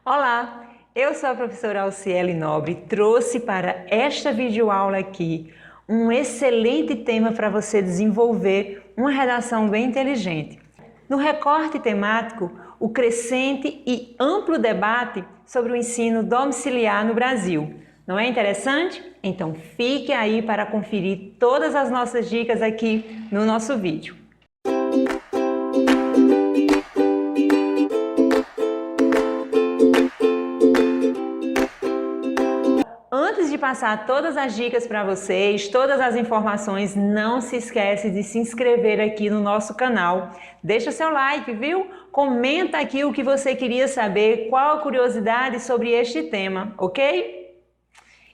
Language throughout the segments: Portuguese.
Olá, eu sou a professora Alciele Nobre e trouxe para esta videoaula aqui um excelente tema para você desenvolver uma redação bem inteligente. No recorte temático, o crescente e amplo debate sobre o ensino domiciliar no Brasil. Não é interessante? Então fique aí para conferir todas as nossas dicas aqui no nosso vídeo. Antes de passar todas as dicas para vocês, todas as informações, não se esquece de se inscrever aqui no nosso canal. Deixa seu like, viu? Comenta aqui o que você queria saber, qual a curiosidade sobre este tema, ok?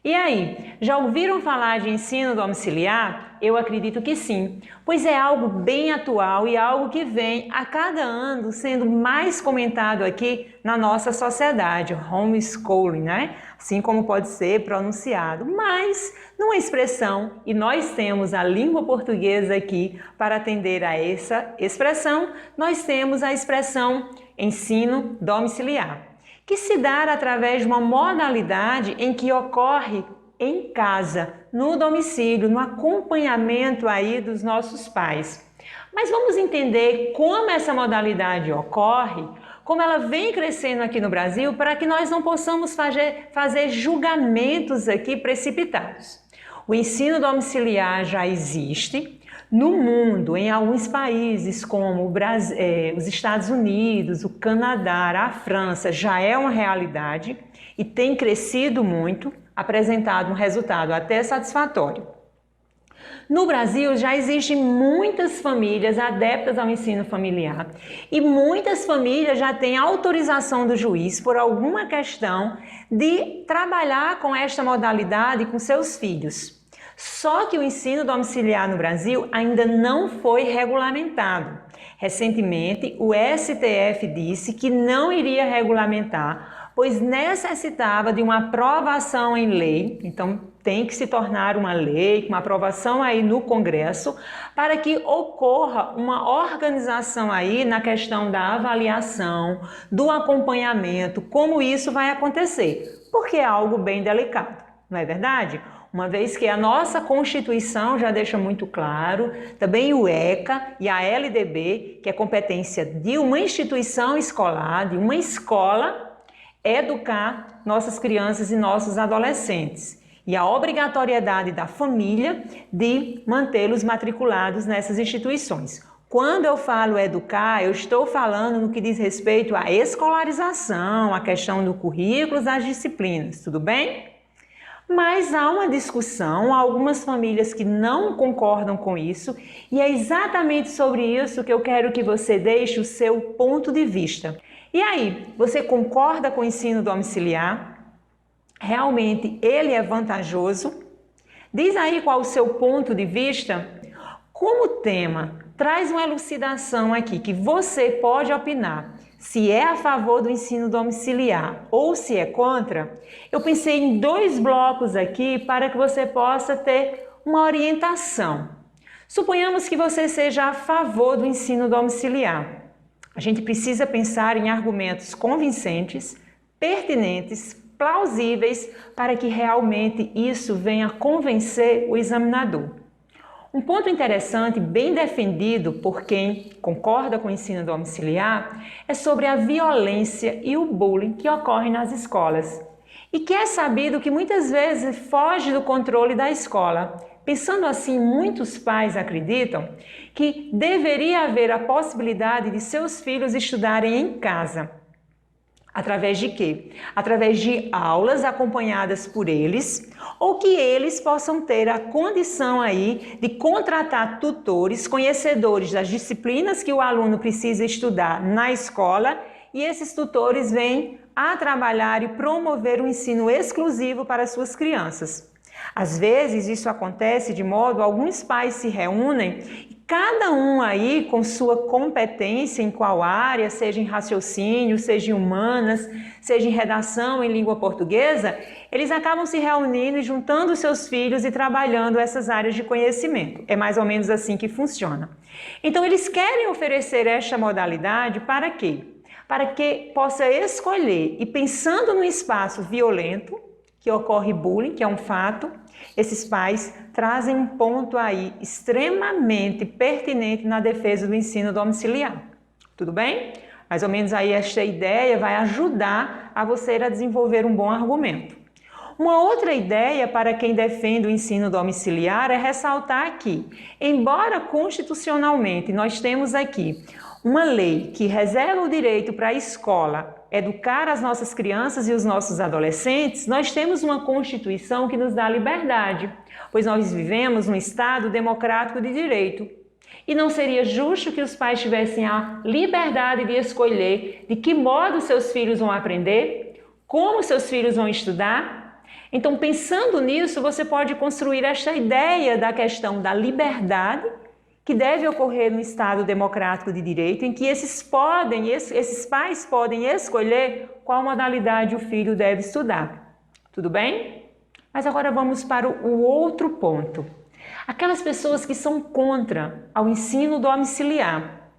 E aí, já ouviram falar de ensino domiciliar? Eu acredito que sim, pois é algo bem atual e algo que vem a cada ano sendo mais comentado aqui na nossa sociedade, homeschooling, né? Assim como pode ser pronunciado, mas numa expressão, e nós temos a língua portuguesa aqui para atender a essa expressão, nós temos a expressão ensino domiciliar, que se dá através de uma modalidade em que ocorre em casa, no domicílio, no acompanhamento aí dos nossos pais. Mas vamos entender como essa modalidade ocorre, como ela vem crescendo aqui no Brasil, para que nós não possamos fazer julgamentos aqui precipitados. O ensino domiciliar já existe no mundo, em alguns países como os Estados Unidos, o Canadá, a França, já é uma realidade e tem crescido muito, apresentado um resultado até satisfatório. No Brasil já existem muitas famílias adeptas ao ensino familiar e muitas famílias já têm autorização do juiz por alguma questão de trabalhar com esta modalidade com seus filhos. Só que o ensino domiciliar no Brasil ainda não foi regulamentado. Recentemente, o STF disse que não iria regulamentar, pois necessitava de uma aprovação em lei, então tem que se tornar uma lei, com uma aprovação aí no Congresso, para que ocorra uma organização aí na questão da avaliação, do acompanhamento, como isso vai acontecer, porque é algo bem delicado, não é verdade? Uma vez que a nossa Constituição já deixa muito claro, também o ECA e a LDB, que é competência de uma instituição escolar, de uma escola, educar nossas crianças e nossos adolescentes. E a obrigatoriedade da família de mantê-los matriculados nessas instituições. Quando eu falo educar, eu estou falando no que diz respeito à escolarização, à questão do currículo, das disciplinas, tudo bem? Mas há uma discussão, há algumas famílias que não concordam com isso, e é exatamente sobre isso que eu quero que você deixe o seu ponto de vista. E aí, você concorda com o ensino domiciliar? Realmente ele é vantajoso? Diz aí qual o seu ponto de vista. Como tema, traz uma elucidação aqui que você pode opinar se é a favor do ensino domiciliar ou se é contra. Eu pensei em dois blocos aqui para que você possa ter uma orientação. Suponhamos que você seja a favor do ensino domiciliar. A gente precisa pensar em argumentos convincentes, pertinentes, plausíveis, para que realmente isso venha convencer o examinador. Um ponto interessante, bem defendido por quem concorda com o ensino domiciliar, é sobre a violência e o bullying que ocorrem nas escolas. E que é sabido que muitas vezes foge do controle da escola. Pensando assim, muitos pais acreditam que deveria haver a possibilidade de seus filhos estudarem em casa. Através de quê? Através de aulas acompanhadas por eles, ou que eles possam ter a condição aí de contratar tutores, conhecedores das disciplinas que o aluno precisa estudar na escola, e esses tutores vêm a trabalhar e promover um ensino exclusivo para suas crianças. Às vezes isso acontece de modo, alguns pais se reúnem e cada um aí com sua competência em qual área, seja em raciocínio, seja em humanas, seja em redação em língua portuguesa, eles acabam se reunindo e juntando seus filhos e trabalhando essas áreas de conhecimento. É mais ou menos assim que funciona. Então eles querem oferecer esta modalidade para quê? para que possa escolher. E pensando no espaço violento, que ocorre bullying, que é um fato, esses pais trazem um ponto aí extremamente pertinente na defesa do ensino domiciliar. Tudo bem? Mais ou menos aí esta ideia vai ajudar a você a desenvolver um bom argumento. Uma outra ideia para quem defende o ensino domiciliar é ressaltar que, embora constitucionalmente nós temos aqui uma lei que reserva o direito para a escola educar as nossas crianças e os nossos adolescentes, nós temos uma Constituição que nos dá liberdade, pois nós vivemos num Estado democrático de direito. E não seria justo que os pais tivessem a liberdade de escolher de que modo seus filhos vão aprender, como seus filhos vão estudar? Então, pensando nisso, você pode construir esta ideia da questão da liberdade que deve ocorrer no Estado democrático de direito, em que esses pais podem escolher qual modalidade o filho deve estudar. Tudo bem? Mas agora vamos para o outro ponto. Aquelas pessoas que são contra ao ensino domiciliar.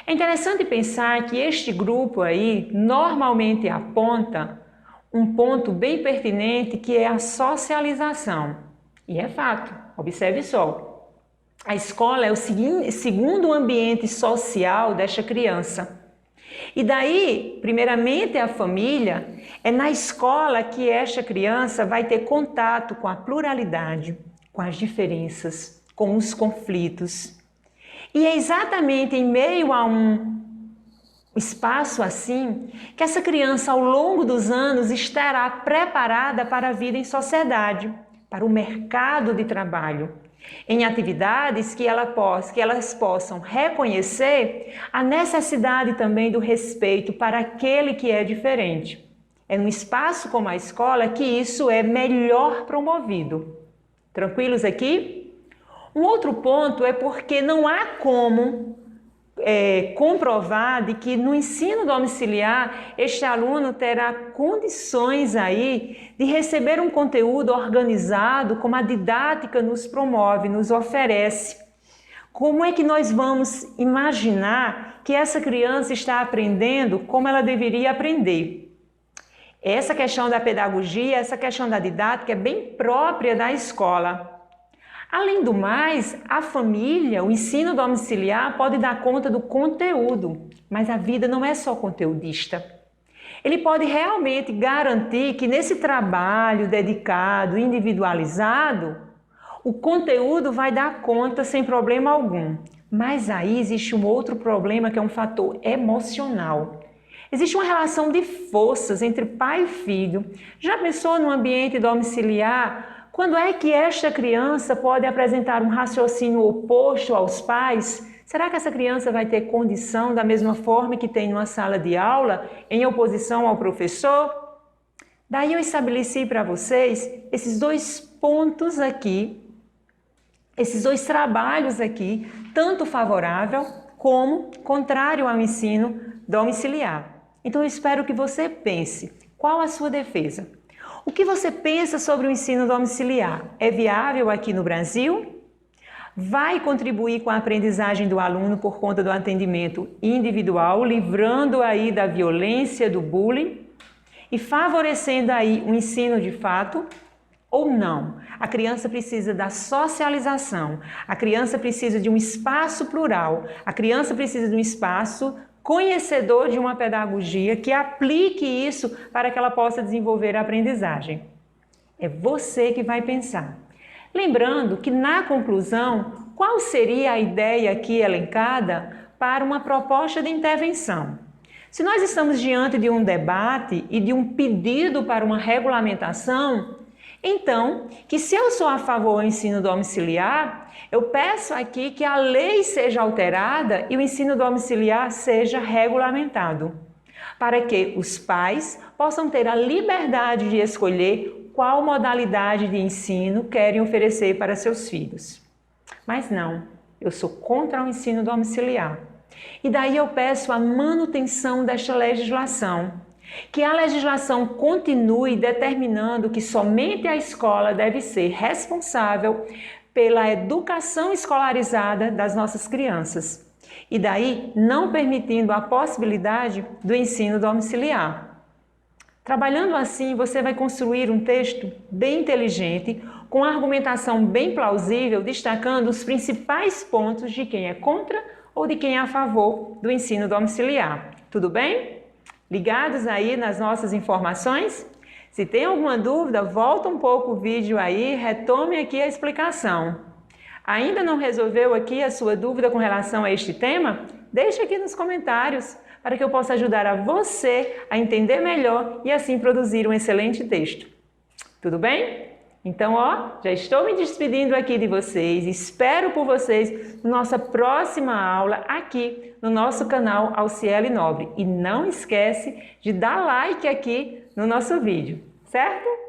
É interessante pensar que este grupo aí normalmente aponta um ponto bem pertinente, que é a socialização. E é fato, observe só. A escola é o segundo ambiente social desta criança. E daí, primeiramente, a família, é na escola que esta criança vai ter contato com a pluralidade, com as diferenças, com os conflitos. E é exatamente em meio a um espaço assim que essa criança, ao longo dos anos, estará preparada para a vida em sociedade, para o mercado de trabalho, em atividades que elas possam reconhecer a necessidade também do respeito para aquele que é diferente. É num espaço como a escola que isso é melhor promovido. Tranquilos aqui? Um outro ponto é porque não há como comprovar de que no ensino domiciliar este aluno terá condições aí de receber um conteúdo organizado como a didática nos promove, nos oferece. Como é que nós vamos imaginar que essa criança está aprendendo como ela deveria aprender? Essa questão da pedagogia, essa questão da didática é bem própria da escola. Além do mais, a família, o ensino domiciliar pode dar conta do conteúdo, mas a vida não é só conteudista. Ele pode realmente garantir que nesse trabalho dedicado, individualizado, o conteúdo vai dar conta sem problema algum. Mas aí existe um outro problema que é um fator emocional. Existe uma relação de forças entre pai e filho. Já pensou no ambiente domiciliar? Quando é que esta criança pode apresentar um raciocínio oposto aos pais? Será que essa criança vai ter condição da mesma forma que tem numa sala de aula, em oposição ao professor? Daí eu estabeleci para vocês esses dois pontos aqui, esses dois trabalhos aqui, tanto favorável como contrário ao ensino domiciliar. Então eu espero que você pense, qual a sua defesa? O que você pensa sobre o ensino domiciliar? É viável aqui no Brasil? Vai contribuir com a aprendizagem do aluno por conta do atendimento individual, livrando aí da violência, do bullying e favorecendo aí o ensino de fato? Ou não? A criança precisa da socialização, a criança precisa de um espaço plural, a criança precisa de um espaço conhecedor de uma pedagogia que aplique isso para que ela possa desenvolver a aprendizagem. É você que vai pensar. Lembrando que na conclusão, qual seria a ideia aqui elencada para uma proposta de intervenção? Se nós estamos diante de um debate e de um pedido para uma regulamentação, então, que se eu sou a favor do ensino domiciliar, eu peço aqui que a lei seja alterada e o ensino domiciliar seja regulamentado, para que os pais possam ter a liberdade de escolher qual modalidade de ensino querem oferecer para seus filhos. Mas não, eu sou contra o ensino domiciliar. E daí eu peço a manutenção desta legislação, que a legislação continue determinando que somente a escola deve ser responsável pela educação escolarizada das nossas crianças. e daí não permitindo a possibilidade do ensino domiciliar. Trabalhando assim, você vai construir um texto bem inteligente, com argumentação bem plausível, destacando os principais pontos de quem é contra ou de quem é a favor do ensino domiciliar. Tudo bem? Ligados aí nas nossas informações? Se tem alguma dúvida, volta um pouco o vídeo aí, retome aqui a explicação. Ainda não resolveu aqui a sua dúvida com relação a este tema? Deixe aqui nos comentários para que eu possa ajudar a você a entender melhor e assim produzir um excelente texto. Tudo bem? Então, já estou me despedindo aqui de vocês, espero por vocês na nossa próxima aula aqui no nosso canal Alciele Nobre. E não esquece de dar like aqui no nosso vídeo, certo?